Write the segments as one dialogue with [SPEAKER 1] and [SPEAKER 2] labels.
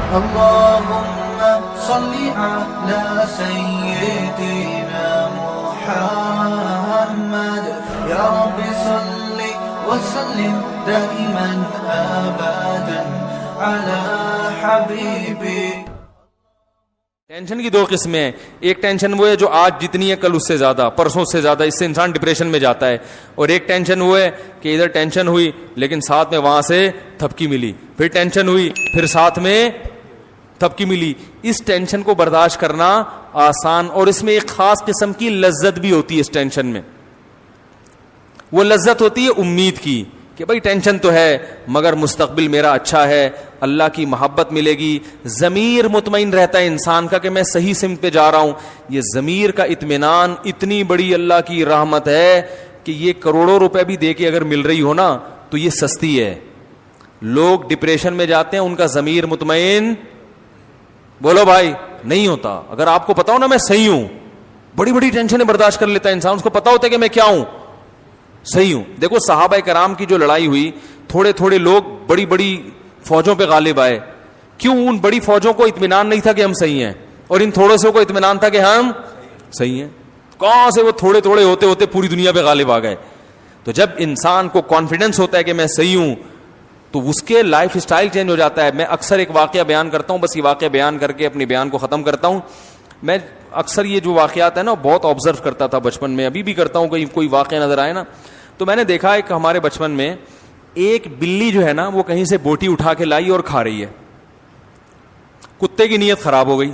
[SPEAKER 1] اللهم صل على سيدنا محمد يا رب صل وسلم دائما ابدا على حبيبي.
[SPEAKER 2] ٹینشن کی دو قسمیں ہیں. ایک ٹینشن وہ ہے جو آج جتنی ہے کل اس سے زیادہ, پرسوں سے زیادہ, اس سے انسان ڈپریشن میں جاتا ہے. اور ایک ٹینشن وہ ہے کہ ادھر ٹینشن ہوئی لیکن ساتھ میں وہاں سے تھپکی ملی, پھر ٹینشن ہوئی پھر ساتھ میں تھپکی ملی. اس ٹینشن کو برداشت کرنا آسان, اور اس میں ایک خاص قسم کی لذت بھی ہوتی ہے اس ٹینشن میں. وہ لذت ہوتی ہے امید کی کہ بھائی ٹینشن تو ہے مگر مستقبل میرا اچھا ہے, اللہ کی محبت ملے گی. ضمیر مطمئن رہتا ہے انسان کا کہ میں صحیح سمت پہ جا رہا ہوں. یہ ضمیر کا اطمینان اتنی بڑی اللہ کی رحمت ہے کہ یہ کروڑوں روپے بھی دے کے اگر مل رہی ہو نا تو یہ سستی ہے. لوگ ڈپریشن میں جاتے ہیں, ان کا ضمیر مطمئن بولو بھائی نہیں ہوتا. اگر آپ کو پتا ہو نا میں صحیح ہوں, بڑی بڑی ٹینشنیں برداشت کر لیتا ہے انسان, اس کو پتا ہوتا ہے کہ میں کیا ہوں, صحیح ہوں. دیکھو صحابہ کرام کی جو لڑائی ہوئی, تھوڑے تھوڑے لوگ بڑی بڑی فوجوں پہ غالب آئے. کیوں؟ ان بڑی فوجوں کو اطمینان نہیں تھا کہ ہم صحیح ہیں, اور ان تھوڑے سے کو اطمینان تھا کہ ہم صحیح ہیں. کہاں سے وہ تھوڑے تھوڑے ہوتے ہوتے پوری دنیا پہ غالب آ گئے. تو جب انسان کو کانفیڈنس ہوتا ہے کہ میں صحیح ہوں تو اس کے لائف سٹائل چینج ہو جاتا ہے. میں اکثر ایک واقعہ بیان کرتا ہوں, بس یہ واقعہ بیان کر کے اپنی بیان کو ختم کرتا ہوں. میں اکثر یہ جو واقعات ہیں نا بہت آبزرو کرتا تھا بچپن میں, ابھی بھی کرتا ہوں. کہیں کوئی واقعہ نظر آئے نا تو میں نے دیکھا ایک ہمارے بچپن میں ایک بلی جو ہے نا وہ کہیں سے بوٹی اٹھا کے لائی اور کھا رہی ہے. کتے کی نیت خراب ہو گئی,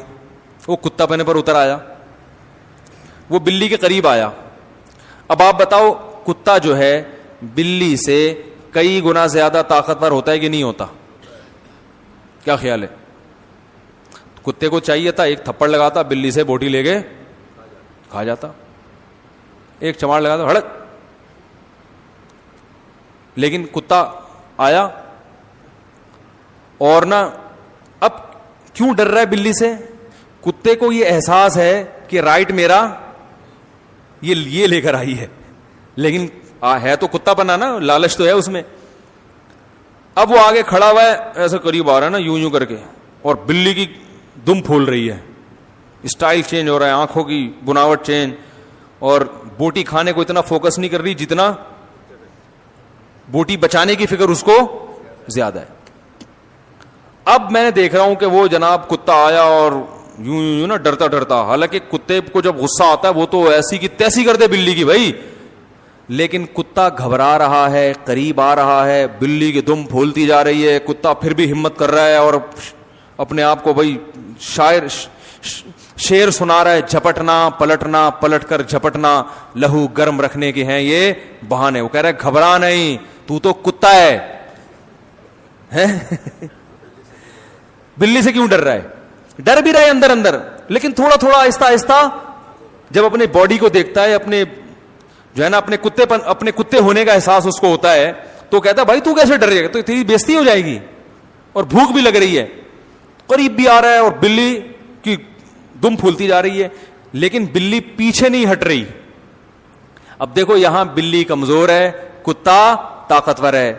[SPEAKER 2] وہ کتا پنے پر اتر آیا, وہ بلی کے قریب آیا. اب آپ بتاؤ کتا جو ہے بلی سے کئی گنا زیادہ طاقتور ہوتا ہے کہ نہیں ہوتا؟ کیا خیال ہے؟ کتے کو چاہیے تھا ایک تھپڑ لگاتا, بلی سے بوٹی لے کے کھا جاتا, ایک چماڑ لگاتا ہڑک. لیکن کتا آیا اور نا اب کیوں ڈر رہا ہے بلی سے؟ کتے کو یہ احساس ہے کہ رائٹ میرا یہ لے کر آئی ہے, لیکن ہے تو کتا بنا نا, لالچ تو ہے اس میں. اب وہ آگے کھڑا ہوا ہے, ایسے قریب آ رہا ہے نا یوں کر کے, اور بلی کی دم پھول رہی ہے, اسٹائل چینج ہو رہا ہے, آنکھوں کی بناوٹ چینج, اور بوٹی کھانے کو اتنا فوکس نہیں کر رہی جتنا بوٹی بچانے کی فکر اس کو زیادہ ہے. اب میں نے دیکھ رہا ہوں کہ وہ جناب کتا آیا اور یوں نا ڈرتا ڈرتا, حالانکہ کتے کو جب غصہ آتا ہے وہ تو ایسی کی تیسی کر دے بلی کی بھائی, لیکن کتا گھبرا رہا ہے, قریب آ رہا ہے, بلی کی دم پھولتی جا رہی ہے, کتا پھر بھی ہمت کر رہا ہے اور اپنے آپ کو بھائی شعر سنا رہا ہے, جھپٹنا پلٹنا پلٹ کر جھپٹنا لہو گرم رکھنے کے ہیں یہ بہانے. وہ کہہ رہا ہے گھبرا نہیں, تو کتا ہے. بلی سے کیوں ڈر رہا ہے؟ ڈر بھی رہا ہے اندر اندر, لیکن تھوڑا تھوڑا آہستہ آہستہ جب اپنے باڈی کو دیکھتا ہے, اپنے جو ہے نا اپنے کتے ہونے کا احساس اس کو ہوتا ہے, تو کہتا ہے بھائی تو کیسے ڈر رہی ہے, تو تیری بےزتی ہو جائے گی, اور بھوک بھی لگ رہی ہے. قریب بھی آ رہا ہے اور بلی کی دم پھولتی جا رہی ہے, لیکن بلی پیچھے نہیں ہٹ رہی. اب دیکھو یہاں بلی کمزور ہے, کتا طاقتور ہے,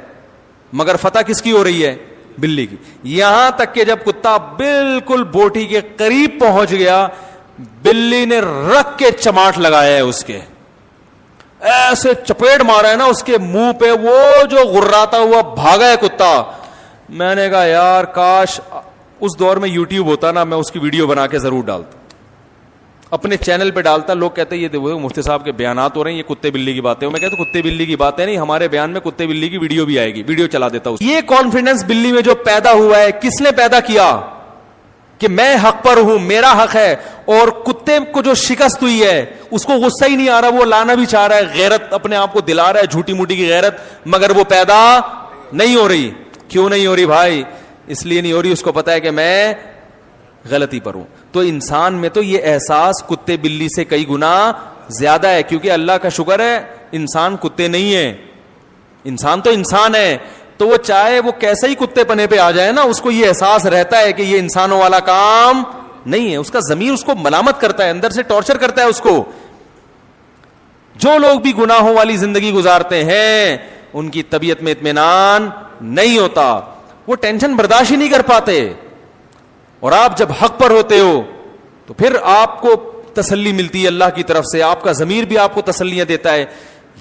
[SPEAKER 2] مگر فتح کس کی ہو رہی ہے؟ بلی کی. یہاں تک کہ جب کتا بالکل بوٹی کے قریب پہنچ گیا, بلی نے رکھ کے چماٹ لگایا ہے اس کے, ایسے چپیٹ مارا ہے نا اس کے منہ پہ, وہ جو غراتا ہوا بھاگا ہے کتا. میں نے کہا یار کاش اس دور میں یوٹیوب ہوتا نا, میں اس کی ویڈیو بنا کے ضرور ڈالتا, اپنے چینل پہ ڈالتا. لوگ کہتے ہیں یہ مفتی صاحب کے بیانات ہو رہے ہیں, یہ کتے بلی کی باتیں. میں کہتا کتے بلی کی باتیں نہیں, ہمارے بیان میں کتے بلی کی ویڈیو بھی آئے گی, ویڈیو چلا دیتا ہوں. یہ کانفیڈنس بلی میں جو پیدا ہوا ہے, کس نے پیدا کیا؟ کہ میں حق پر ہوں, میرا حق ہے. اور کتے کو جو شکست ہوئی ہے اس کو غصہ ہی نہیں آ رہا, وہ لانا بھی چاہ رہا ہے, غیرت اپنے آپ کو دلا رہا ہے, جھوٹی موٹی کی غیرت, مگر وہ پیدا نہیں ہو رہی. کیوں نہیں ہو رہی بھائی؟ اس لیے نہیں ہو رہی, اس کو پتا ہے کہ میں غلطی پر ہوں. تو انسان میں تو یہ احساس کتے بلی سے کئی گنا زیادہ ہے, کیونکہ اللہ کا شکر ہے انسان کتے نہیں ہے, انسان تو انسان ہے. تو وہ چاہے وہ کیسے ہی کتے پنے پہ آ جائے نا, اس کو یہ احساس رہتا ہے کہ یہ انسانوں والا کام نہیں ہے. اس کا ضمیر اس کو ملامت کرتا ہے, اندر سے ٹارچر کرتا ہے اس کو. جو لوگ بھی گناہوں والی زندگی گزارتے ہیں ان کی طبیعت میں اطمینان نہیں ہوتا, وہ ٹینشن برداشت ہی نہیں کر پاتے. اور آپ جب حق پر ہوتے ہو تو پھر آپ کو تسلی ملتی ہے اللہ کی طرف سے, آپ کا ضمیر بھی آپ کو تسلیاں دیتا ہے.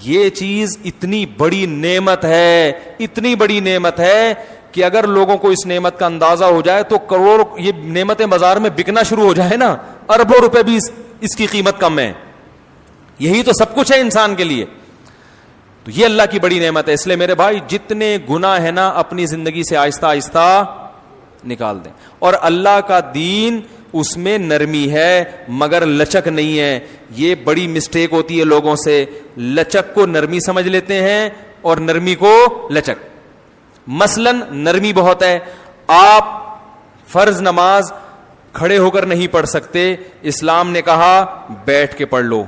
[SPEAKER 2] یہ چیز اتنی بڑی نعمت ہے, اتنی بڑی نعمت ہے کہ اگر لوگوں کو اس نعمت کا اندازہ ہو جائے تو کروڑ یہ نعمتیں بازار میں بکنا شروع ہو جائے نا, اربوں روپے بھی اس کی قیمت کم ہے. یہی تو سب کچھ ہے انسان کے لیے. تو یہ اللہ کی بڑی نعمت ہے. اس لیے میرے بھائی جتنے گناہ ہے نا اپنی زندگی سے آہستہ آہستہ نکال دیں. اور اللہ کا دین اس میں نرمی ہے مگر لچک نہیں ہے. یہ بڑی مسٹیک ہوتی ہے لوگوں سے, لچک کو نرمی سمجھ لیتے ہیں اور نرمی کو لچک. مثلا نرمی بہت ہے, آپ فرض نماز کھڑے ہو کر نہیں پڑھ سکتے, اسلام نے کہا بیٹھ کے پڑھ لو.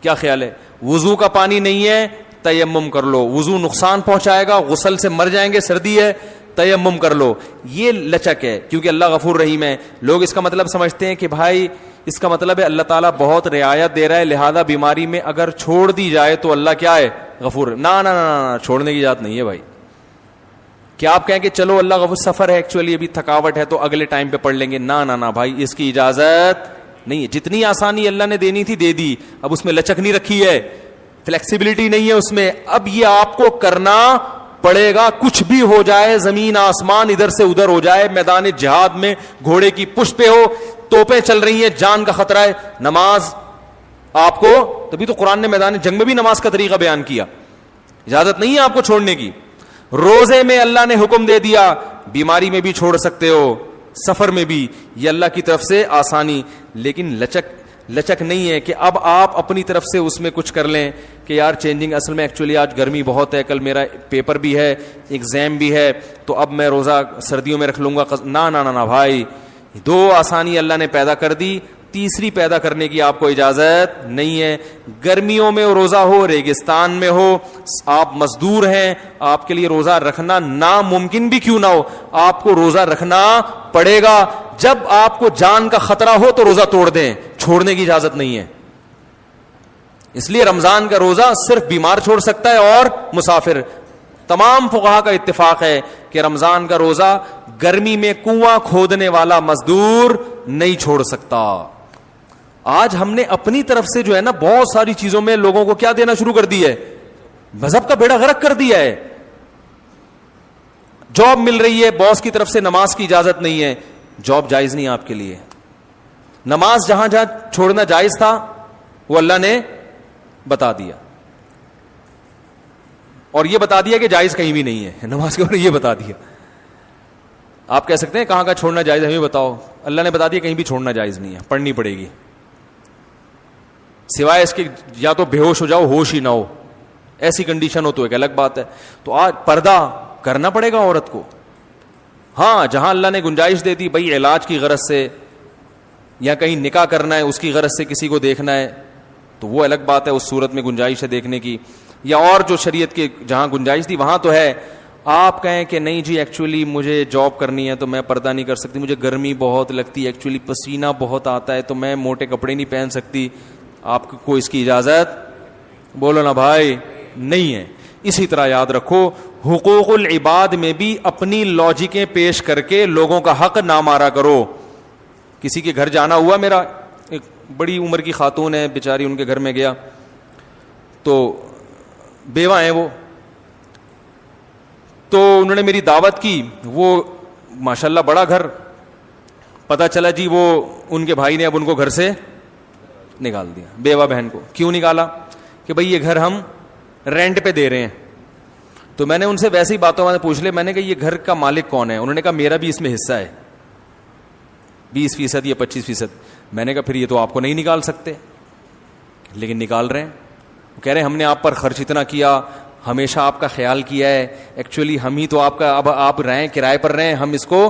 [SPEAKER 2] کیا خیال ہے؟ وضو کا پانی نہیں ہے, تیمم کر لو. وضو نقصان پہنچائے گا, غسل سے مر جائیں گے, سردی ہے, تیمم کر لو. یہ لچک ہے کیونکہ اللہ غفور رحیم ہے. لوگ اس کا مطلب سمجھتے ہیں کہ بھائی اس کا مطلب ہے اللہ تعالیٰ بہت رعایت دے رہا ہے, لہذا بیماری میں اگر چھوڑ دی جائے تو اللہ کیا ہے؟ غفور. نا نا نا, چھوڑنے کی ذات نہیں ہے بھائی. کیا آپ کہیں کہ چلو اللہ غفور, سفر ہے ایکچولی ابھی تھکاوٹ ہے تو اگلے ٹائم پہ پڑھ لیں گے؟ نا نا نا بھائی, اس کی اجازت نہیں ہے. جتنی آسانی اللہ نے دینی تھی دے دی, اب اس میں لچک نہیں رکھی ہے, فلیکسیبلٹی نہیں ہے اس میں. اب یہ آپ کو کرنا پڑے گا, کچھ بھی ہو جائے, زمین آسمان ادھر سے ادھر ہو جائے, میدان جہاد میں گھوڑے کی پشت پہ ہو, توپیں چل رہی ہیں, جان کا خطرہ ہے, نماز آپ کو, تبھی تو قرآن نے میدان جنگ میں بھی نماز کا طریقہ بیان کیا. اجازت نہیں ہے آپ کو چھوڑنے کی. روزے میں اللہ نے حکم دے دیا, بیماری میں بھی چھوڑ سکتے ہو, سفر میں بھی, یہ اللہ کی طرف سے آسانی. لیکن لچک نہیں ہے کہ اب آپ اپنی طرف سے اس میں کچھ کر لیں کہ یار چینجنگ, اصل میں ایکچولی آج گرمی بہت ہے, کل میرا پیپر بھی ہے, ایگزام بھی ہے, تو اب میں روزہ سردیوں میں رکھ لوں گا. نا نا نا بھائی, دو آسانی اللہ نے پیدا کر دی, تیسری پیدا کرنے کی آپ کو اجازت نہیں ہے. گرمیوں میں روزہ ہو, ریگستان میں ہو, آپ مزدور ہیں, آپ کے لیے روزہ رکھنا ناممکن بھی کیوں نہ ہو, آپ کو روزہ رکھنا پڑے گا. جب آپ کو جان کا خطرہ ہو تو روزہ توڑ دیں, چھوڑنے کی اجازت نہیں ہے. اس لیے رمضان کا روزہ صرف بیمار چھوڑ سکتا ہے اور مسافر. تمام فقہا کا اتفاق ہے کہ رمضان کا روزہ گرمی میں کنواں کھودنے والا مزدور نہیں چھوڑ سکتا. آج ہم نے اپنی طرف سے جو ہے نا بہت ساری چیزوں میں لوگوں کو کیا دینا شروع کر دی ہے, مذہب کا بیڑا غرق کر دیا ہے. جاب مل رہی ہے, باس کی طرف سے نماز کی اجازت نہیں ہے, جاب جائز نہیں آپ کے لیے. نماز جہاں جہاں چھوڑنا جائز تھا وہ اللہ نے بتا دیا, اور یہ بتا دیا کہ جائز کہیں بھی نہیں ہے نماز کے اوپر, یہ بتا دیا. آپ کہہ سکتے ہیں کہاں کا چھوڑنا جائز ہے ہمیں بتاؤ, اللہ نے بتا دیا کہیں بھی چھوڑنا جائز نہیں ہے, پڑھنی پڑے گی, سوائے اس کے یا تو بے ہوش ہو جاؤ, ہوش ہی نہ ہو, ایسی کنڈیشن ہو تو ایک الگ بات ہے. تو آج پردہ کرنا پڑے گا عورت کو. ہاں جہاں اللہ نے گنجائش دے دی, بھائی علاج کی غرض سے یا کہیں نکاح کرنا ہے اس کی غرض سے کسی کو دیکھنا ہے تو وہ الگ بات ہے, اس صورت میں گنجائش ہے دیکھنے کی. یا اور جو شریعت کے جہاں گنجائش تھی وہاں تو ہے. آپ کہیں کہ نہیں جی ایکچولی مجھے جاب کرنی ہے تو میں پردہ نہیں کر سکتی, مجھے گرمی بہت لگتی ہے, ایکچولی پسینہ بہت آتا ہے تو میں موٹے کپڑے نہیں پہن سکتی, آپ کو اس کی اجازت بولو نا بھائی نہیں ہے. اسی طرح یاد رکھو, حقوق العباد میں بھی اپنی لاجکیں پیش کر کے لوگوں کا حق نہ مارا کرو. کسی کے گھر جانا ہوا, میرا ایک بڑی عمر کی خاتون ہے بیچاری, ان کے گھر میں گیا تو بیوہ ہیں وہ, تو انہوں نے میری دعوت کی. وہ ماشاءاللہ بڑا گھر, پتہ چلا جی وہ ان کے بھائی نے اب ان کو گھر سے نکال دیا, بیوہ بہن کو. کیوں نکالا؟ کہ بھئی یہ گھر ہم رینٹ پہ دے رہے ہیں. تو میں نے ان سے ویسی باتوں میں پوچھ لے, میں نے کہا یہ گھر کا مالک کون ہے؟ انہوں نے کہا میرا بھی اس میں حصہ ہے 20% یا 25%. میں نے کہا پھر یہ تو آپ کو نہیں نکال سکتے, لیکن نکال رہے ہیں. وہ کہہ رہے ہیں ہم نے آپ پر خرچ اتنا کیا, ہمیشہ آپ کا خیال کیا ہے, ایکچولی ہم ہی تو آپ کا, اب آپ رہیں کرائے پر رہیں, ہم اس کو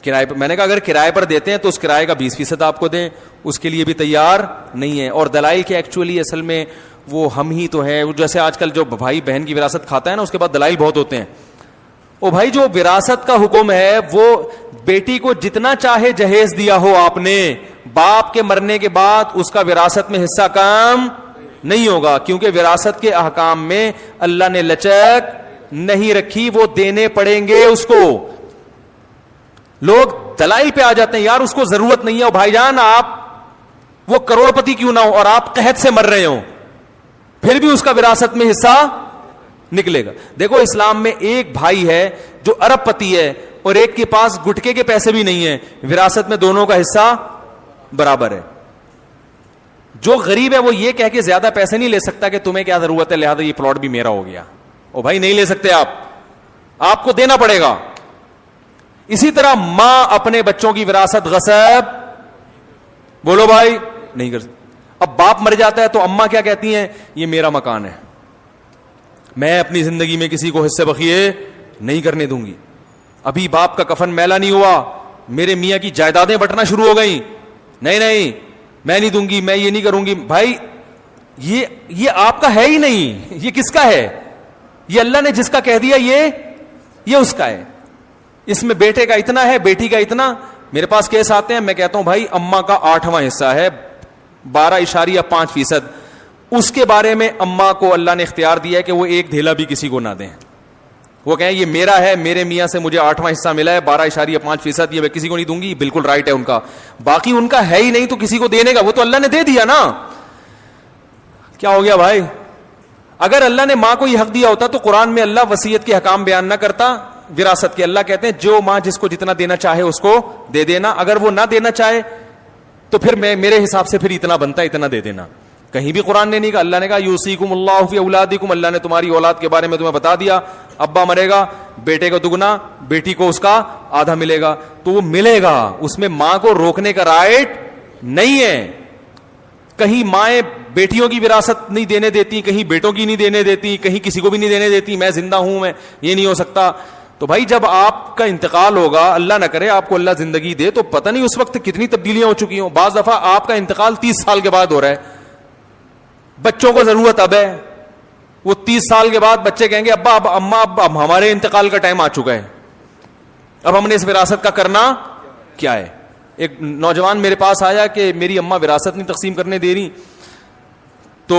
[SPEAKER 2] کرائے پر. میں نے کہا اگر کرائے پر دیتے ہیں تو اس کرائے کا 20% آپ کو دیں, اس کے لیے بھی تیار نہیں ہے. اور دلائل کہ ایکچولی اصل میں وہ ہم ہی تو ہیں, جیسے آج کل جو بھائی بہن کی وراثت کھاتا ہے نا اس کے بعد دلائل بہت ہوتے ہیں. او بھائی جو وراثت کا حکم ہے وہ بیٹی کو جتنا چاہے جہیز دیا ہو آپ نے, باپ کے مرنے کے بعد اس کا وراثت میں حصہ کم نہیں ہوگا, کیونکہ وراثت کے احکام میں اللہ نے لچک نہیں رکھی, وہ دینے پڑیں گے اس کو. لوگ دلائل پہ آ جاتے ہیں, یار اس کو ضرورت نہیں ہے, اور بھائی جان آپ وہ کروڑ پتی کیوں نہ ہو اور آپ قحط سے مر رہے ہو, پھر بھی اس کا وراثت میں حصہ نکلے گا. دیکھو اسلام میں ایک بھائی ہے جو ارب پتی ہے اور ایک کے پاس گٹکے کے پیسے بھی نہیں ہیں, وراثت میں دونوں کا حصہ برابر ہے. جو غریب ہے وہ یہ کہہ کے زیادہ پیسے نہیں لے سکتا کہ تمہیں کیا ضرورت ہے لہذا یہ پلاٹ بھی میرا ہو گیا. او بھائی نہیں لے سکتے آپ کو دینا پڑے گا. اسی طرح ماں اپنے بچوں کی وراثت غصب, بولو بھائی, نہیں کر سکتی. اب باپ مر جاتا ہے تو اماں کیا کہتی ہیں, یہ میرا مکان ہے, میں اپنی زندگی میں کسی کو حصے بخیے نہیں کرنے دوں گی. ابھی باپ کا کفن میلا نہیں ہوا, میرے میاں کی جائیدادیں بٹنا شروع ہو گئیں, نہیں میں نہیں دوں گی, میں یہ نہیں کروں گی. بھائی یہ آپ کا ہے ہی نہیں, یہ کس کا ہے؟ یہ اللہ نے جس کا کہہ دیا یہ اس کا ہے. اس میں بیٹے کا اتنا ہے, بیٹی کا اتنا. میرے پاس کیس آتے ہیں, میں کہتا ہوں بھائی اماں کا 8واں حصہ ہے 12.5%, اس کے بارے میں اماں کو اللہ نے اختیار دیا ہے کہ وہ ایک دھیلا بھی کسی کو نہ دیں. وہ کہیں یہ میرا ہے, میرے میاں سے مجھے 8واں حصہ ملا ہے 12.5%, یہ میں کسی کو نہیں دوں گی. بالکل رائٹ ہے ان کا, باقی ان کا ہے ہی نہیں تو کسی کو دینے کا, وہ تو اللہ نے دے دیا نا. کیا ہو گیا بھائی؟ اگر اللہ نے ماں کو یہ حق دیا ہوتا تو قرآن میں اللہ وصیت کے حکام بیان نہ کرتا وراثت کے. اللہ کہتے ہیں جو ماں جس کو جتنا دینا چاہے اس کو دے دینا, اگر وہ نہ دینا چاہے تو پھر میرے حساب سے پھر اتنا بنتا ہے اتنا دے دینا. کہیں بھی قرآن نے نہیں کہا. اللہ نے کہا یوصیکم اللہ فی اولادکم, اللہ نے تمہاری اولاد کے بارے میں تمہیں بتا دیا, ابا مرے گا بیٹے کو دگنا, بیٹی کو اس کا آدھا ملے گا, تو وہ ملے گا. اس میں ماں کو روکنے کا رائٹ نہیں ہے. کہیں مائیں بیٹیوں کی وراثت نہیں دینے دیتی, کہیں بیٹوں کی نہیں دینے دیتی, کہیں کسی کو بھی نہیں دینے دیتی, میں زندہ ہوں, میں یہ نہیں ہو سکتا. تو بھائی جب آپ کا انتقال ہوگا, اللہ نہ کرے آپ کو اللہ زندگی دے, تو پتہ نہیں اس وقت کتنی تبدیلیاں ہو چکی ہوں. بعض دفعہ آپ کا انتقال 30 سال کے بعد ہو رہا ہے, بچوں کو ضرورت اب ہے, وہ 30 سال کے بعد بچے کہیں گے ابا اب اماں اب ہمارے انتقال کا ٹائم آ چکا ہے, اب ہم نے اس وراثت کا کرنا کیا ہے. ایک نوجوان میرے پاس آیا کہ میری اماں وراثت نہیں تقسیم کرنے دے رہی, تو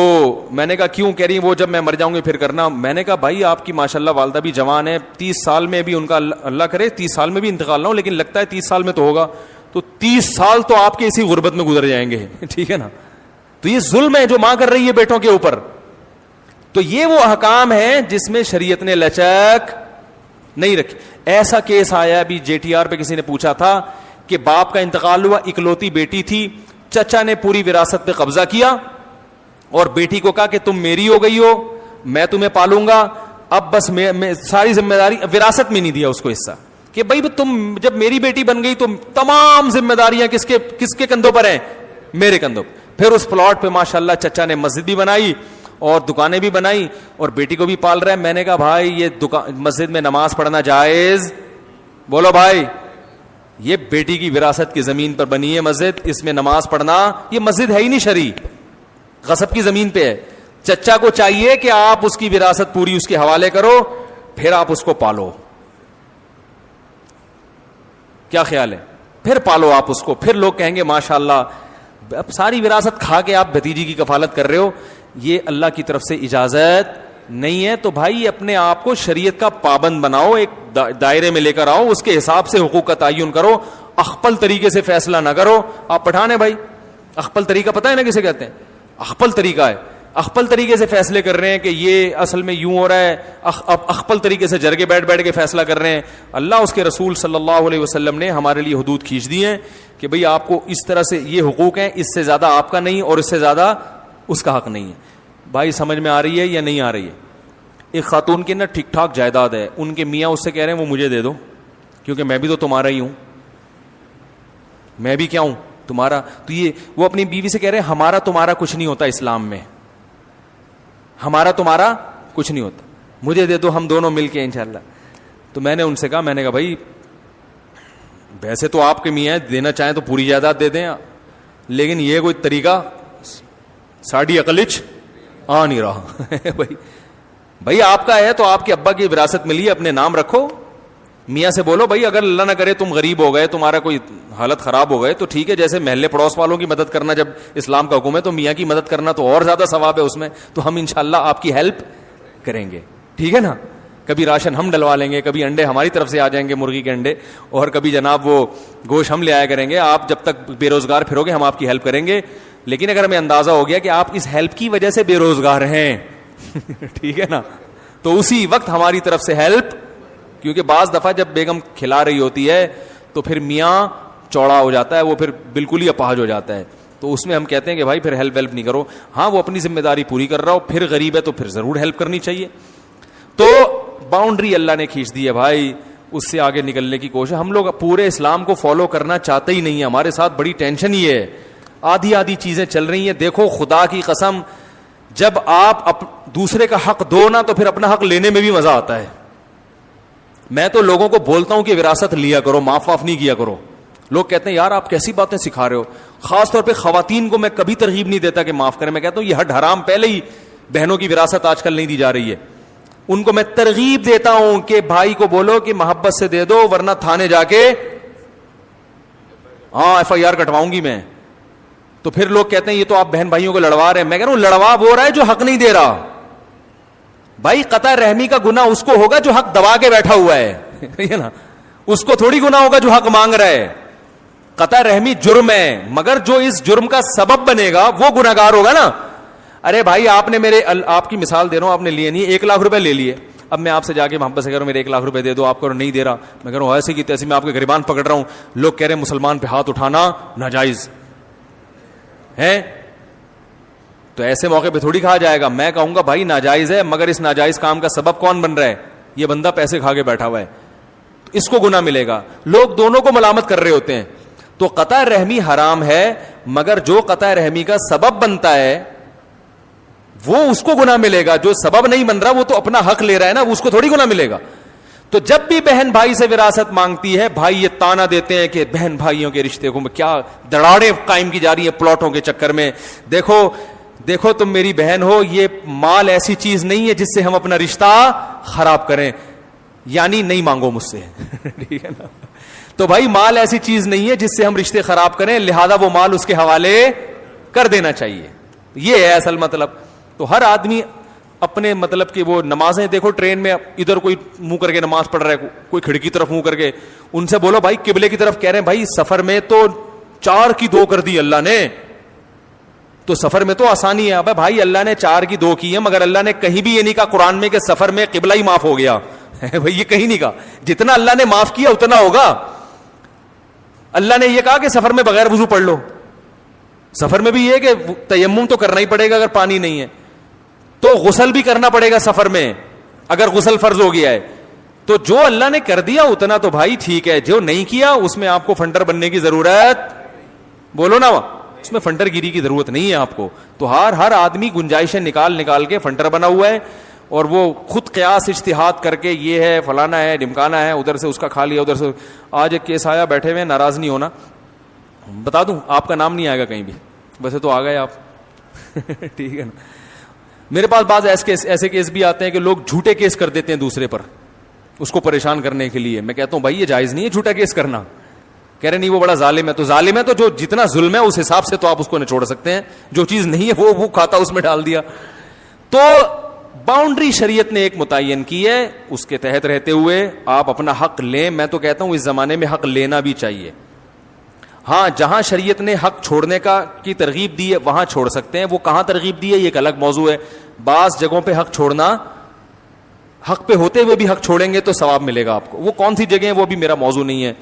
[SPEAKER 2] میں نے کہا کیوں؟ کہہ رہی وہ جب میں مر جاؤں گی پھر کرنا. میں نے کہا بھائی آپ کی ماشاءاللہ والدہ بھی جوان ہے, 30 سال میں بھی ان کا اللہ کرے 30 سال میں بھی انتقال نہ ہو, لیکن لگتا ہے 30 سال میں تو ہوگا, تو 30 سال تو آپ کے اسی غربت میں گزر جائیں گے. ٹھیک ہے نا. تو یہ ظلم ہے جو ماں کر رہی ہے بیٹوں کے اوپر. تو یہ وہ احکام ہے جس میں شریعت نے لچک نہیں رکھی. ایسا کیس آیا ابھی JTR پہ, کسی نے پوچھا تھا کہ باپ کا انتقال ہوا, اکلوتی بیٹی تھی, چچا نے پوری وراثت پہ قبضہ کیا اور بیٹی کو کہا کہ تم میری ہو گئی ہو, میں تمہیں پالوں گا, اب بس میں ساری ذمہ داری. وراثت میں نہیں دیا اس کو حصہ کہ بھائی تم جب میری بیٹی بن گئی تو تمام ذمہ داریاں کس کے کندھوں پر ہیں؟ میرے کندھوں. پھر اس پلاٹ پہ ماشاءاللہ چچا نے مسجد بھی بنائی اور دکانیں بھی بنائی اور بیٹی کو بھی پال رہا ہے. میں نے کہا بھائی یہ مسجد میں نماز پڑھنا جائز؟ بولو بھائی, یہ بیٹی کی وراثت کی زمین پر بنی ہے مسجد, اس میں نماز پڑھنا, یہ مسجد ہے ہی نہیں شرعی, غصب کی زمین پہ ہے. چچا کو چاہیے کہ آپ اس کی وراثت پوری اس کے حوالے کرو, پھر آپ اس کو پالو. کیا خیال ہے؟ پھر پالو آپ اس کو, پھر لوگ کہیں گے ماشاءاللہ. اب ساری وراثت کھا کے آپ بھتیجی کی کفالت کر رہے ہو, یہ اللہ کی طرف سے اجازت نہیں ہے. تو بھائی اپنے آپ کو شریعت کا پابند بناؤ, ایک دائرے میں لے کر آؤ, اس کے حساب سے حقوق کا تعین کرو, اخپل طریقے سے فیصلہ نہ کرو. آپ پٹھان ہیں بھائی, اخپل طریقہ پتہ ہے نا کسے کہتے ہیں؟ اخپل طریقہ ہے. اخپل طریقے سے فیصلے کر رہے ہیں کہ یہ اصل میں یوں ہو رہا ہے, اخپل طریقے سے جرگے بیٹھ کے فیصلہ کر رہے ہیں. اللہ اس کے رسول صلی اللہ علیہ وسلم نے ہمارے لیے حدود کھینچ دی ہیں کہ بھئی آپ کو اس طرح سے یہ حقوق ہیں, اس سے زیادہ آپ کا نہیں اور اس سے زیادہ اس کا حق نہیں ہے. بھائی سمجھ میں آ رہی ہے یا نہیں آ رہی ہے؟ ایک خاتون کی نا ٹھیک ٹھاک جائیداد ہے, ان کے میاں اس سے کہہ رہے ہیں وہ مجھے دے دو کیونکہ میں بھی تو تمہارا ہی ہوں, میں بھی کیا ہوں تمہارا. تو یہ وہ اپنی بیوی سے کہہ رہے ہیں ہمارا تمہارا کچھ نہیں ہوتا اسلام میں, ہمارا تمہارا کچھ نہیں ہوتا, مجھے دے دو ہم دونوں مل کے انشاءاللہ. تو میں نے ان سے کہا بھائی ویسے تو آپ کے میاں دینا چاہیں تو پوری جائیداد دے دیں, لیکن یہ کوئی طریقہ ساڑھی عقلچ آ نہیں رہا. بھائی آپ کا ہے تو آپ کے ابا کی وراثت ملی ہے, اپنے نام رکھو. میاں سے بولو بھائی اگر اللہ نہ کرے تم غریب ہو گئے, تمہارا کوئی حالت خراب ہو گئے تو ٹھیک ہے, جیسے محلے پڑوس والوں کی مدد کرنا جب اسلام کا حکم ہے تو میاں کی مدد کرنا تو اور زیادہ ثواب ہے اس میں, تو ہم انشاءاللہ آپ کی ہیلپ کریں گے. ٹھیک ہے نا. کبھی راشن ہم ڈلوا لیں گے, کبھی انڈے ہماری طرف سے آ جائیں گے, مرغی کے انڈے, اور کبھی جناب وہ گوشت ہم لے آیا کریں گے. آپ جب تک بے روزگار پھرو گے ہم آپ کی ہیلپ کریں گے. لیکن اگر ہمیں اندازہ ہو گیا کہ آپ اس ہیلپ کی وجہ سے بے روزگار ہیں ٹھیک ہے نا, تو اسی وقت ہماری طرف سے ہیلپ, کیونکہ بعض دفعہ جب بیگم کھلا رہی ہوتی ہے تو پھر میاں چوڑا ہو جاتا ہے, وہ پھر بالکل ہی اپاہج ہو جاتا ہے, تو اس میں ہم کہتے ہیں کہ بھائی پھر ہیلپ ویلپ نہیں کرو. ہاں وہ اپنی ذمہ داری پوری کر رہا ہو, پھر غریب ہے تو پھر ضرور ہیلپ کرنی چاہیے. تو باؤنڈری اللہ نے کھینچ دی ہے بھائی, اس سے آگے نکلنے کی کوشش. ہم لوگ پورے اسلام کو فالو کرنا چاہتے ہی نہیں ہے, ہمارے ساتھ بڑی ٹینشن ہی ہے, آدھی چیزیں چل رہی ہیں. دیکھو خدا کی قسم, جب آپ دوسرے کا حق دو نا تو پھر اپنا حق لینے میں بھی مزہ آتا ہے. میں تو لوگوں کو بولتا ہوں کہ وراثت لیا کرو, معاف واف نہیں کیا کرو. لوگ کہتے ہیں یار آپ کیسی باتیں سکھا رہے ہو. خاص طور پہ خواتین کو میں کبھی ترغیب نہیں دیتا کہ معاف کریں. میں کہتا ہوں یہ حد حرام, پہلے ہی بہنوں کی وراثت آج کل نہیں دی جا رہی ہے. ان کو میں ترغیب دیتا ہوں کہ بھائی کو بولو کہ محبت سے دے دو, ورنہ تھانے جا کے FIR کٹواؤں گی میں. تو پھر لوگ کہتے ہیں یہ تو آپ بہن بھائیوں کو لڑوا رہے ہیں. میں کہہ رہا ہوں لڑوا وہ رہا ہے جو حق نہیں دے رہا. بھائی قطع رحمی کا گناہ اس کو ہوگا جو حق دبا کے بیٹھا ہوا ہے نا, اس کو تھوڑی گناہ ہوگا جو حق مانگ رہا ہے. قطع رحمی جرم ہے, مگر جو اس جرم کا سبب بنے گا وہ گناہگار ہوگا نا. ارے بھائی آپ نے آپ کی مثال دے رہا ہوں, آپ نے لیے نہیں, 1 لاکھ روپے لے لیے. اب میں آپ سے جا کے محبت سے کہہ رہا ہوں میرے 1 لاکھ روپے دے دو, آپ کو نہیں دے رہا. میں کہہ رہا ہوں ایسے کی تیسے میں آپ کے گریبان پکڑ رہا ہوں. لوگ کہہ رہے ہیں مسلمان پہ ہاتھ اٹھانا ناجائز ہے, تو ایسے موقع پہ تھوڑی کہا جائے گا. میں کہوں گا بھائی ناجائز ہے, مگر اس ناجائز کام کا سبب کون بن رہا ہے؟ یہ بندہ پیسے کھا کے بیٹھا ہوا ہے, اس کو گناہ ملے گا. لوگ دونوں کو ملامت کر رہے ہوتے ہیں. تو قطع رحمی حرام ہے, مگر جو قطع رحمی کا سبب بنتا ہے وہ اس کو گناہ ملے گا. جو سبب نہیں بن رہا وہ تو اپنا حق لے رہا ہے نا, اس کو تھوڑی گناہ ملے گا. تو جب بھی بہن بھائی سے وراثت مانگتی ہے, بھائی یہ تانا دیتے ہیں کہ بہن بھائیوں کے رشتے کو کیا دراڑیں قائم کی جا رہی ہیں پلاٹوں کے چکر میں. دیکھو تم میری بہن ہو, یہ مال ایسی چیز نہیں ہے جس سے ہم اپنا رشتہ خراب کریں, یعنی نہیں مانگو مجھ سے ٹھیک ہے نا. تو بھائی مال ایسی چیز نہیں ہے جس سے ہم رشتے خراب کریں, لہذا وہ مال اس کے حوالے کر دینا چاہیے. یہ ہے اصل مطلب. تو ہر آدمی اپنے مطلب کہ وہ نمازیں دیکھو, ٹرین میں ادھر کوئی منہ کر کے نماز پڑھ رہا ہے, کوئی کھڑکی طرف منہ کر کے, ان سے بولو بھائی قبلے کی طرف. کہہ رہے ہیں بھائی سفر میں تو 4 کی 2 کر دی اللہ نے, تو سفر میں تو آسانی ہے. اب بھائی اللہ نے 4 کی 2 کی ہے, مگر اللہ نے کہیں بھی یہ نہیں کہا قرآن میں کہ سفر میں قبلہ ہی معاف ہو گیا بھائی, یہ کہیں نہیں کہا. جتنا اللہ نے معاف کیا اتنا ہوگا. اللہ نے یہ کہا کہ سفر میں بغیر وضو پڑھ لو. سفر میں بھی یہ کہ تیمم تو کرنا ہی پڑے گا اگر پانی نہیں ہے, تو غسل بھی کرنا پڑے گا سفر میں اگر غسل فرض ہو گیا ہے. تو جو اللہ نے کر دیا اتنا تو بھائی ٹھیک ہے, جو نہیں کیا اس میں آپ کو فنڈر بننے کی ضرورت, بولو نا, اس میں فنڈر گیری کی ضرورت نہیں ہے آپ کو. تو ہر آدمی گنجائشیں نکال کے فنڈر بنا ہوا ہے, اور وہ خود قیاس اجتہاد کر کے یہ ہے فلانا ہے ڈمکانا ہے, ادھر سے اس کا کھا لیا ادھر سے. آج ایک کیس آیا, بیٹھے ہوئے, ناراض نہیں ہونا, بتا دوں آپ کا نام نہیں آئے گا کہیں بھی, ویسے تو آ گئے آپ ٹھیک ہے نا. میرے پاس بعض ایسے کیس بھی آتے ہیں کہ لوگ جھوٹے کیس کر دیتے ہیں دوسرے پر, اس کو پریشان کرنے کے لیے. میں کہتا ہوں بھائی یہ جائز نہیں ہے جھوٹا کیس کرنا. کہہ رہے نہیں وہ بڑا ظالم ہے. تو ظالم ہے تو جو جتنا ظلم ہے اس حساب سے تو آپ اس کو نچوڑ سکتے ہیں, جو چیز نہیں ہے وہ کھاتا اس میں ڈال دیا. تو باؤنڈری شریعت نے ایک متعین کی ہے, اس کے تحت رہتے ہوئے آپ اپنا حق لیں. میں تو کہتا ہوں اس زمانے میں حق لینا بھی چاہیے. ہاں جہاں شریعت نے حق چھوڑنے کی ترغیب دی ہے وہاں چھوڑ سکتے ہیں. وہ کہاں ترغیب دی ہے یہ ایک الگ موضوع ہے. بعض جگہوں پہ حق چھوڑنا, حق پہ ہوتے ہوئے بھی حق چھوڑیں گے تو ثواب ملے گا آپ کو. وہ کون سی جگہ ہیں وہ بھی میرا موضوع نہیں ہے,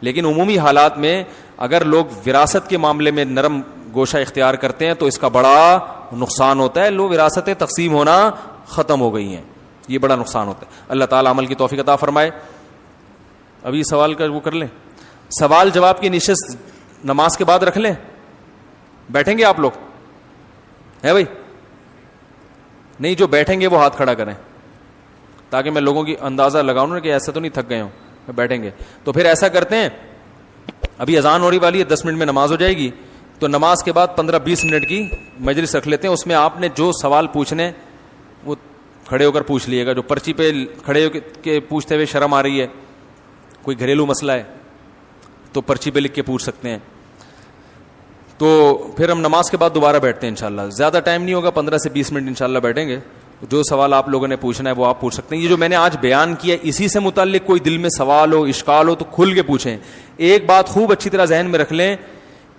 [SPEAKER 2] لیکن عمومی حالات میں اگر لوگ وراثت کے معاملے میں نرم گوشہ اختیار کرتے ہیں تو اس کا بڑا نقصان ہوتا ہے. لوگ وراثتیں تقسیم ہونا ختم ہو گئی ہیں, یہ بڑا نقصان ہوتا ہے. اللہ تعالی عمل کی توفیق عطا فرمائے. ابھی سوال کا وہ کر لیں, سوال جواب کی نشست نماز کے بعد رکھ لیں. بیٹھیں گے آپ لوگ ہے بھائی؟ نہیں, جو بیٹھیں گے وہ ہاتھ کھڑا کریں تاکہ میں لوگوں کی اندازہ لگاؤں نا کہ ایسا تو نہیں تھک گئے ہوں. بیٹھیں گے تو پھر ایسا کرتے ہیں, ابھی اذان ہونے والی ہے, 10 منٹ میں نماز ہو جائے گی, تو نماز کے بعد 15-20 منٹ کی مجلس رکھ لیتے ہیں. اس میں آپ نے جو سوال پوچھنے وہ کھڑے ہو کر پوچھ لیے گا. جو پرچی پہ کھڑے ہو کے پوچھتے ہوئے شرم آ رہی ہے, کوئی گھریلو مسئلہ ہے تو پرچی پہ لکھ کے پوچھ سکتے ہیں. تو پھر ہم نماز کے بعد دوبارہ بیٹھتے ہیں انشاءاللہ. زیادہ ٹائم نہیں ہوگا, 15 سے 20 منٹ انشاءاللہ بیٹھیں گے. جو سوال آپ لوگوں نے پوچھنا ہے وہ آپ پوچھ سکتے ہیں. یہ جو میں نے آج بیان کیا اسی سے متعلق کوئی دل میں سوال ہو, اشکال ہو تو کھل کے پوچھیں. ایک بات خوب اچھی طرح ذہن میں رکھ لیں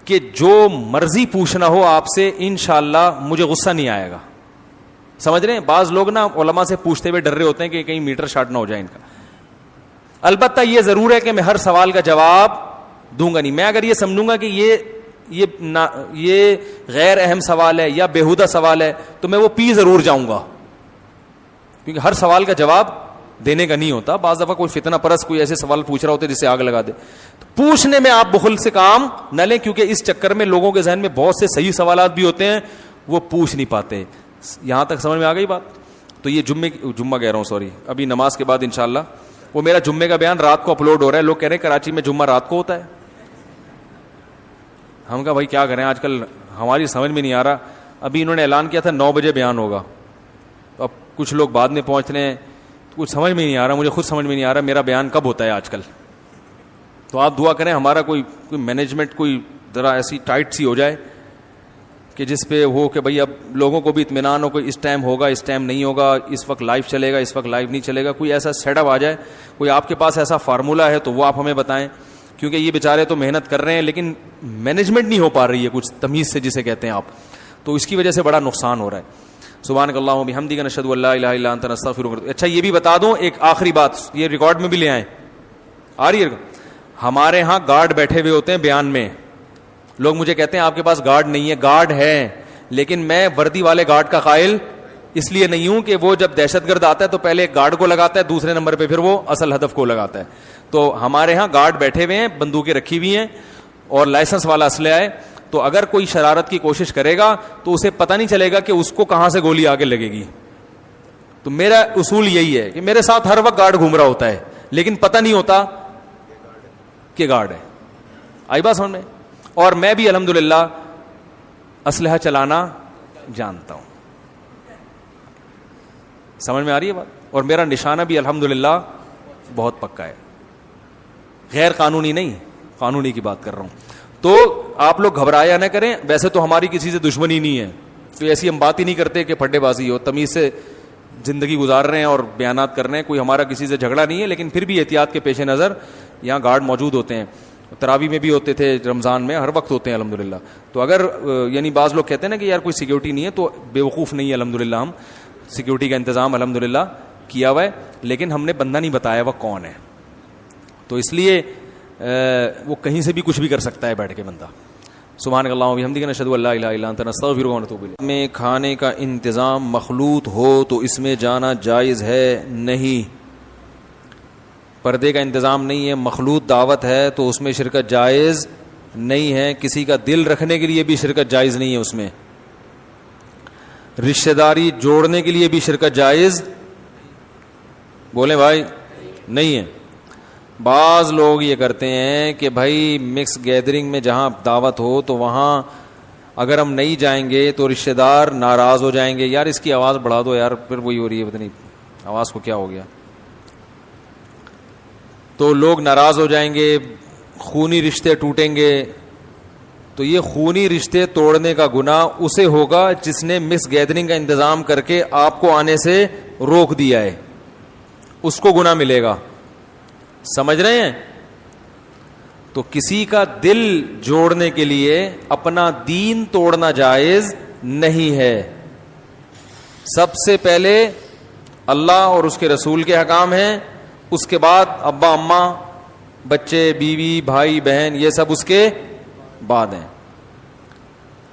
[SPEAKER 2] کہ جو مرضی پوچھنا ہو آپ سے انشاءاللہ مجھے غصہ نہیں آئے گا. سمجھ رہے ہیں؟ بعض لوگ نا علماء سے پوچھتے ہوئے ڈر رہے ہوتے ہیں کہ کہیں میٹر شارٹ نہ ہو جائے ان کا. البتہ یہ ضرور ہے کہ میں ہر سوال کا جواب دوں گا نہیں. میں اگر یہ سمجھوں گا کہ یہ غیر اہم سوال ہے یا بیہودہ سوال ہے تو میں وہ پی ضرور جاؤں گا, کیونکہ ہر سوال کا جواب دینے کا نہیں ہوتا. بعض دفعہ کوئی فتنہ پرست کوئی ایسے سوال پوچھ رہا ہوتا ہے جس سے آگ لگا دے. تو پوچھنے میں آپ بخل سے کام نہ لیں, کیونکہ اس چکر میں لوگوں کے ذہن میں بہت سے صحیح سوالات بھی ہوتے ہیں وہ پوچھ نہیں پاتے. یہاں تک سمجھ میں آ گئی بات؟ تو یہ جمعہ کہہ رہا ہوں, سوری, ابھی نماز کے بعد انشاءاللہ وہ میرا جمعے کا بیان رات کو اپلوڈ ہو رہا ہے. لوگ کہہ رہے ہیں کراچی میں جمعہ رات کو ہوتا ہے. ہم کہا بھائی کیا کریں, آج کل ہماری سمجھ میں نہیں آ رہا. ابھی انہوں نے اعلان کیا تھا 9 بجے بیان ہوگا, تو اب کچھ لوگ بعد میں پہنچ رہے ہیں, کچھ سمجھ میں نہیں آ رہا. مجھے خود سمجھ میں نہیں آ رہا میرا بیان کب ہوتا ہے آج کل. تو آپ دعا کریں ہمارا کوئی مینجمنٹ کوئی ذرا ایسی ٹائٹ سی ہو جائے کہ جس پہ ہو کہ بھئی اب لوگوں کو بھی اطمینان ہو, کوئی اس ٹائم ہوگا اس ٹائم نہیں ہوگا, اس وقت لائیو چلے گا اس وقت لائیو نہیں چلے گا. کوئی ایسا سیٹ اپ آ جائے, کوئی آپ کے پاس ایسا فارمولہ ہے تو وہ آپ ہمیں بتائیں, کیونکہ یہ بیچارے تو محنت کر رہے ہیں لیکن مینجمنٹ نہیں ہو پا رہی ہے کچھ تمیز سے جسے کہتے ہیں آپ, تو اس کی وجہ سے بڑا نقصان ہو رہا ہے. سبحانک اللہم و بحمدک نشہد ان لا الہ الا انت نستغفرک. اچھا یہ بھی بتا دوں ایک آخری بات, یہ ریکارڈ میں بھی لے آئیں, آ رہی ہے. ہمارے ہاں گارڈ بیٹھے ہوئے ہوتے ہیں بیان میں. لوگ مجھے کہتے ہیں آپ کے پاس گارڈ نہیں ہے. گارڈ ہے, لیکن میں وردی والے گارڈ کا قائل اس لیے نہیں ہوں کہ وہ جب دہشت گرد آتا ہے تو پہلے ایک گارڈ کو لگاتا ہے, دوسرے نمبر پہ پھر وہ اصل ہدف کو لگاتا ہے. تو ہمارے ہاں گارڈ بیٹھے ہوئے ہیں, بندوقیں رکھی ہوئی ہیں اور لائسنس والا اسلحہ ہے. تو اگر کوئی شرارت کی کوشش کرے گا تو اسے پتہ نہیں چلے گا کہ اس کو کہاں سے گولی آگے لگے گی. تو میرا اصول یہی ہے کہ میرے ساتھ ہر وقت گارڈ گھوم رہا ہوتا ہے لیکن پتہ نہیں ہوتا کہ گارڈ ہے. آئی بات سمجھ میں؟ اور میں بھی الحمدللہ اسلحہ چلانا جانتا ہوں. سمجھ میں آ رہی ہے بات؟ اور میرا نشانہ بھی الحمدللہ بہت پکا ہے, غیر قانونی نہیں, قانونی کی بات کر رہا ہوں. تو آپ لوگ گھبرایا نہ کریں. ویسے تو ہماری کسی سے دشمنی نہیں ہے, تو ایسی ہم بات ہی نہیں کرتے کہ پھڈے بازی ہو, تمیز سے زندگی گزار رہے ہیں اور بیانات کر رہے ہیں. کوئی ہمارا کسی سے جھگڑا نہیں ہے, لیکن پھر بھی احتیاط کے پیش نظر یہاں گارڈ موجود ہوتے ہیں. تراویح میں بھی ہوتے تھے, رمضان میں, ہر وقت ہوتے ہیں الحمدللہ. تو اگر یعنی بعض لوگ کہتے ہیں نا کہ یار کوئی سیکیورٹی نہیں ہے, تو بے وقوف نہیں ہے الحمدللہ. ہم سیکیورٹی کا انتظام الحمدللہ کیا ہوا ہے, لیکن ہم نے بندہ نہیں بتایا وہ کون ہے. تو اس لیے وہ کہیں سے بھی کچھ بھی کر سکتا ہے بیٹھ کے بندہ. سبحانک اللہم و بحمدک نشہد ان لا الہ الا انت نستغفرک و نتوب الیک. میں کھانے کا انتظام مخلوط ہو تو اس میں جانا جائز ہے نہیں. پردے کا انتظام نہیں ہے, مخلوط دعوت ہے تو اس میں شرکت جائز نہیں ہے. کسی کا دل رکھنے کے لیے بھی شرکت جائز نہیں ہے اس میں. رشتہ داری جوڑنے کے لیے بھی شرکت جائز, بولیں بھائی, نہیں ہے. بعض لوگ یہ کرتے ہیں کہ بھائی مکس گیدرنگ میں جہاں دعوت ہو تو وہاں اگر ہم نہیں جائیں گے تو رشتہ دار ناراض ہو جائیں گے. یار اس کی آواز بڑھا دو یار, پھر وہی ہو رہی ہے, پتہ نہیں آواز کو کیا ہو گیا. تو لوگ ناراض ہو جائیں گے, خونی رشتے ٹوٹیں گے. تو یہ خونی رشتے توڑنے کا گناہ اسے ہوگا جس نے مکس گیدرنگ کا انتظام کر کے آپ کو آنے سے روک دیا ہے, اس کو گناہ ملے گا. سمجھ رہے ہیں؟ تو کسی کا دل جوڑنے کے لیے اپنا دین توڑنا جائز نہیں ہے. سب سے پہلے اللہ اور اس کے رسول کے احکام ہیں, اس کے بعد ابا اماں, بچے, بیوی, بھائی, بہن, یہ سب اس کے بعد ہیں.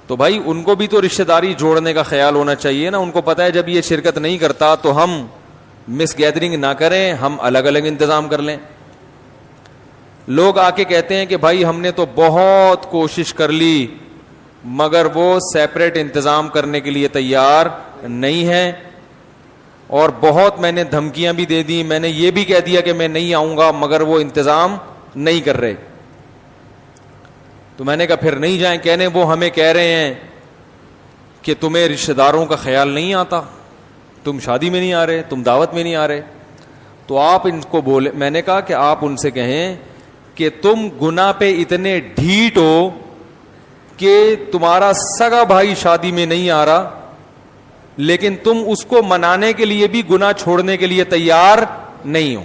[SPEAKER 2] تو بھائی ان کو بھی تو رشتہ داری جوڑنے کا خیال ہونا چاہیے نا. ان کو پتہ ہے جب یہ شرکت نہیں کرتا تو ہم مس گیدرنگ نہ کریں, ہم الگ الگ انتظام کر لیں. لوگ آ کے کہتے ہیں کہ بھائی ہم نے تو بہت کوشش کر لی مگر وہ سیپریٹ انتظام کرنے کے لیے تیار نہیں ہے, اور بہت میں نے دھمکیاں بھی دے دی, میں نے یہ بھی کہہ دیا کہ میں نہیں آؤں گا, مگر وہ انتظام نہیں کر رہے. تو میں نے کہا پھر نہیں جائیں. کہنے وہ ہمیں کہہ رہے ہیں کہ تمہیں رشتہ داروں کا خیال نہیں آتا, تم شادی میں نہیں آ رہے, تم دعوت میں نہیں آ رہے. تو آپ ان کو بولے, میں نے کہا کہ آپ ان سے کہیں کہ تم گناہ پہ اتنے ڈھیٹ ہو کہ تمہارا سگا بھائی شادی میں نہیں آ رہا لیکن تم اس کو منانے کے لیے بھی گناہ چھوڑنے کے لیے تیار نہیں ہو.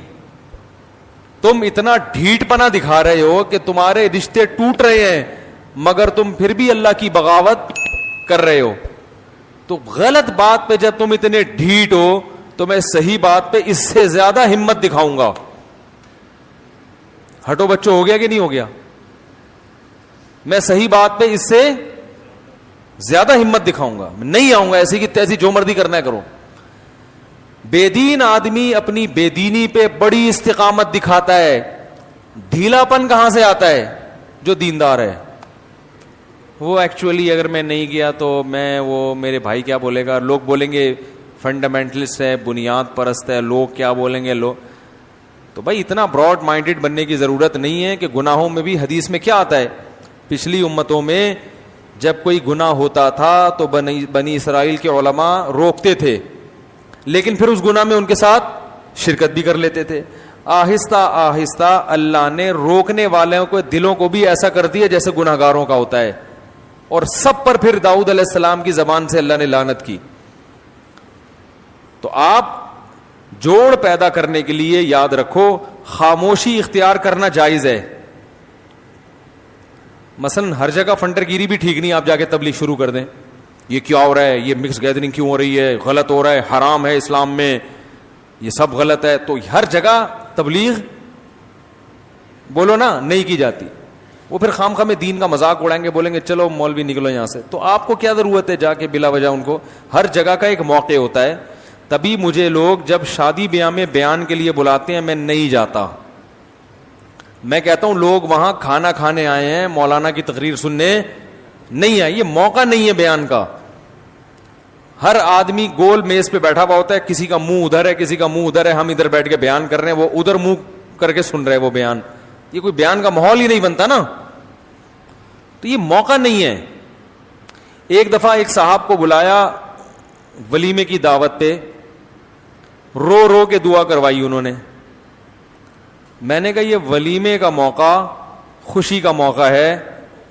[SPEAKER 2] تم اتنا ڈھیٹ پنا دکھا رہے ہو کہ تمہارے رشتے ٹوٹ رہے ہیں مگر تم پھر بھی اللہ کی بغاوت کر رہے ہو. تو غلط بات پہ جب تم اتنے ڈھیٹ ہو تو میں صحیح بات پہ اس سے زیادہ ہمت دکھاؤں گا. ہٹو بچوں، ہو گیا کہ نہیں ہو گیا؟ میں صحیح بات پہ اس سے زیادہ ہمت دکھاؤں گا. نہیں آؤں گا ایسی کی تیسی جو مرضی کرنا ہے کرو. بے دین آدمی اپنی بے دینی پہ بڑی استقامت دکھاتا ہے. ڈھیلا پن کہاں سے آتا ہے؟ جو دیندار ہے وہ ایکچولی اگر میں نہیں گیا تو میں وہ میرے بھائی کیا بولے گا، لوگ بولیں گے فنڈامنٹلسٹ ہے، بنیاد پرست ہے، لوگ کیا بولیں گے. تو بھائی اتنا براڈ مائنڈڈ بننے کی ضرورت نہیں ہے کہ گناہوں میں بھی حدیث میں کیا آتا ہے، پچھلی امتوں میں جب کوئی گناہ ہوتا تھا تو بنی اسرائیل کے علماء روکتے تھے لیکن پھر اس گناہ میں ان کے ساتھ شرکت بھی کر لیتے تھے. آہستہ آہستہ اللہ نے روکنے والوں کو دلوں کو بھی ایسا کر دیا جیسے گناہگاروں کا ہوتا ہے، اور سب پر پھر داؤد علیہ السلام کی زبان سے اللہ نے لعنت کی. تو آپ جوڑ پیدا کرنے کے لیے یاد رکھو خاموشی اختیار کرنا جائز ہے. مثلا ہر جگہ فنٹر گیری بھی ٹھیک نہیں. آپ جا کے تبلیغ شروع کر دیں، یہ کیا ہو رہا ہے، یہ مکس گیدرنگ کیوں ہو رہی ہے، غلط ہو رہا ہے، حرام ہے اسلام میں، یہ سب غلط ہے. تو ہر جگہ تبلیغ بولو نا نہیں کی جاتی. وہ پھر خام خواہ میں دین کا مذاق اڑائیں گے، بولیں گے چلو مولوی نکلو یہاں سے. تو آپ کو کیا ضرورت ہے جا کے بلا وجہ ان کو؟ ہر جگہ کا ایک موقع ہوتا ہے. تبھی مجھے لوگ جب شادی بیاہ میں بیان کے لیے بلاتے ہیں میں نہیں جاتا. میں کہتا ہوں لوگ وہاں کھانا کھانے آئے ہیں، مولانا کی تقریر سننے نہیں آئے. یہ موقع نہیں ہے بیان کا. ہر آدمی گول میز پہ بیٹھا ہوا ہوتا ہے، کسی کا منہ ادھر ہے، کسی کا منہ ادھر ہے. ہم ادھر بیٹھ کے بیان کر رہے ہیں، وہ ادھر منہ کر کے سن رہے وہ بیان. یہ کوئی بیان کا ماحول ہی نہیں بنتا نا. تو یہ موقع نہیں ہے. ایک دفعہ ایک صاحب کو بلایا ولیمے کی دعوت پہ، رو رو کے دعا کروائی انہوں نے. میں نے کہا یہ ولیمے کا موقع، خوشی کا موقع ہے،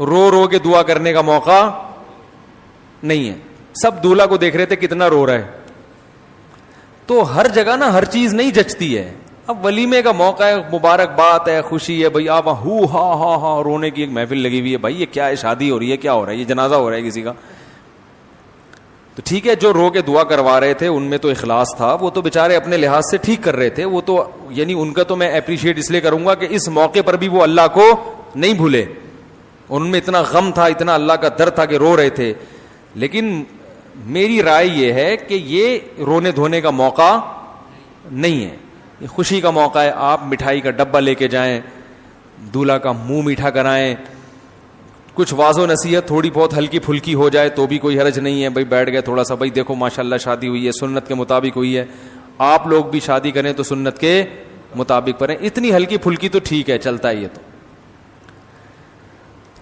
[SPEAKER 2] رو رو کے دعا کرنے کا موقع نہیں ہے. سب دولہا کو دیکھ رہے تھے کتنا رو رہا ہے. تو ہر جگہ نا ہر چیز نہیں جچتی ہے. اب ولیمے کا موقع ہے، مبارک بات ہے، خوشی ہے، بھائی آپ ہو ہا ہا ہا رونے کی ایک محفل لگی ہوئی ہے. بھائی یہ کیا ہے، شادی ہو رہی ہے، کیا ہو رہا ہے، یہ جنازہ ہو رہا ہے کسی کا. تو ٹھیک ہے، جو رو کے دعا کروا رہے تھے ان میں تو اخلاص تھا، وہ تو بےچارے اپنے لحاظ سے ٹھیک کر رہے تھے. وہ تو یعنی ان کا تو میں اپریشیٹ اس لیے کروں گا کہ اس موقع پر بھی وہ اللہ کو نہیں بھولے. ان میں اتنا غم تھا، اتنا اللہ کا درد تھا کہ رو رہے تھے. لیکن میری رائے یہ ہے کہ یہ رونے دھونے کا موقع نہیں ہے، یہ خوشی کا موقع ہے. آپ مٹھائی کا ڈبہ لے کے جائیں، دولہا کا منہ میٹھا کرائیں، کچھ واض و نصیحت تھوڑی بہت ہلکی پھلکی ہو جائے تو بھی کوئی حرج نہیں ہے. بھائی بیٹھ گئے تھوڑا سا، بھائی دیکھو ماشاءاللہ شادی ہوئی ہے، سنت کے مطابق ہوئی ہے. آپ لوگ بھی شادی کریں تو سنت کے مطابق کریں. اتنی ہلکی پھلکی تو ٹھیک ہے، چلتا ہے یہ تو.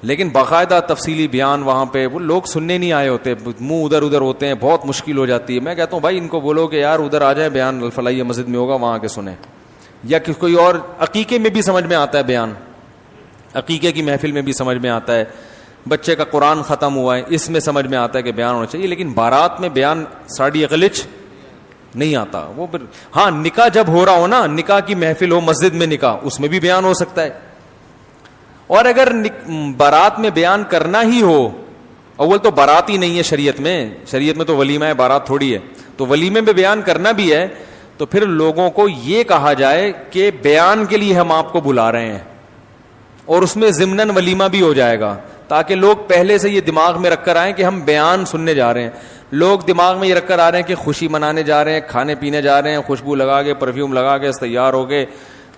[SPEAKER 2] لیکن باقاعدہ تفصیلی بیان وہاں پہ وہ لوگ سننے نہیں آئے ہوتے، منہ ادھر ادھر ہوتے ہیں، بہت مشکل ہو جاتی ہے. میں کہتا ہوں بھائی ان کو بولو کہ یار ادھر آ جائیں، بیان الفلاحیہ مسجد میں ہوگا وہاں آ کے سنیں. یا کوئی اور عقیقے میں بھی سمجھ میں آتا ہے بیان، عقیقے کی محفل میں بھی سمجھ میں آتا ہے. بچے کا قرآن ختم ہوا ہے، اس میں سمجھ میں آتا ہے کہ بیان ہونا چاہیے. لیکن بارات میں بیان ساڑی اقلچ نہیں آتا. وہ ہاں نکاح جب ہو رہا ہو نا، نکاح کی محفل ہو مسجد میں نکاح، اس میں بھی بیان ہو سکتا ہے. اور اگر بارات میں بیان کرنا ہی ہو، اول تو بارات ہی نہیں ہے شریعت میں تو ولیمہ ہے، بارات تھوڑی ہے. تو ولیمے میں بیان کرنا بھی ہے تو پھر لوگوں کو یہ کہا جائے کہ بیان کے لیے ہم آپ کو بلا رہے ہیں، اور اس میں ضمناً ولیمہ بھی ہو جائے گا تاکہ لوگ پہلے سے یہ دماغ میں رکھ کر آئیں کہ ہم بیان سننے جا رہے ہیں. لوگ دماغ میں یہ رکھ کر آ رہے ہیں کہ خوشی منانے جا رہے ہیں، کھانے پینے جا رہے ہیں، خوشبو لگا کے پرفیوم لگا کے تیار ہو کے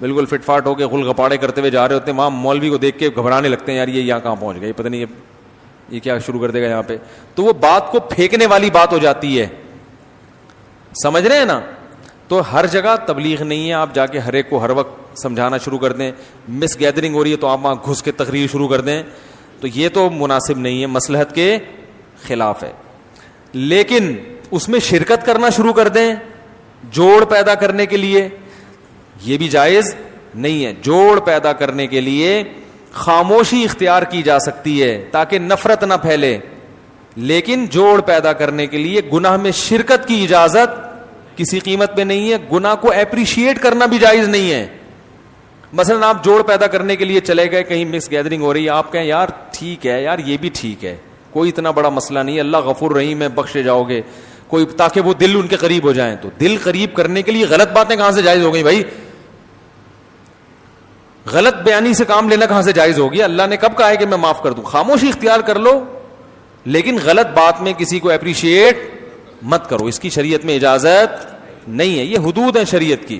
[SPEAKER 2] بالکل فٹ فاٹ ہو کے غل غپاڑے کرتے ہوئے جا رہے ہوتے ہیں. وہاں مولوی کو دیکھ کے گھبرانے لگتے ہیں، یار یہ یہاں کہاں پہنچ گئے، پتہ نہیں یہ کیا شروع کر دے گا یہاں پہ. تو وہ بات کو پھینکنے والی بات ہو جاتی ہے، سمجھ رہے ہیں نا. تو ہر جگہ تبلیغ نہیں ہے. آپ جا کے ہر ایک کو ہر وقت سمجھانا شروع کر دیں. مس گیدرنگ ہو رہی ہے تو آپ وہاں گھس کے تقریر شروع کر دیں، تو یہ تو مناسب نہیں ہے، مصلحت کے خلاف ہے. لیکن اس میں شرکت کرنا شروع کر دیں جوڑ پیدا کرنے کے لیے، یہ بھی جائز نہیں ہے. جوڑ پیدا کرنے کے لیے خاموشی اختیار کی جا سکتی ہے تاکہ نفرت نہ پھیلے. لیکن جوڑ پیدا کرنے کے لیے گناہ میں شرکت کی اجازت کسی قیمت پہ نہیں ہے. گناہ کو اپریشیٹ کرنا بھی جائز نہیں ہے. مثلا آپ جوڑ پیدا کرنے کے لیے چلے گئے, کہیں مکس گیدرنگ ہو رہی ہے, آپ کہیں یار ٹھیک ہے یار یہ بھی ٹھیک ہے, کوئی اتنا بڑا مسئلہ نہیں ہے, اللہ غفور رحیم ہے, بخشے جاؤ گے, کوئی تاکہ وہ دل ان کے قریب ہو جائیں. تو دل قریب کرنے کے لیے غلط باتیں کہاں سے جائز ہو گئی بھائی؟ غلط بیانی سے کام لینا کہاں سے جائز ہو گیا؟ اللہ نے کب کہا ہے کہ میں معاف کر دوں؟ خاموشی اختیار کر لو, لیکن غلط بات میں کسی کو اپریشیٹ مت کرو, اس کی شریعت میں اجازت نہیں ہے. یہ حدود ہیں شریعت کی.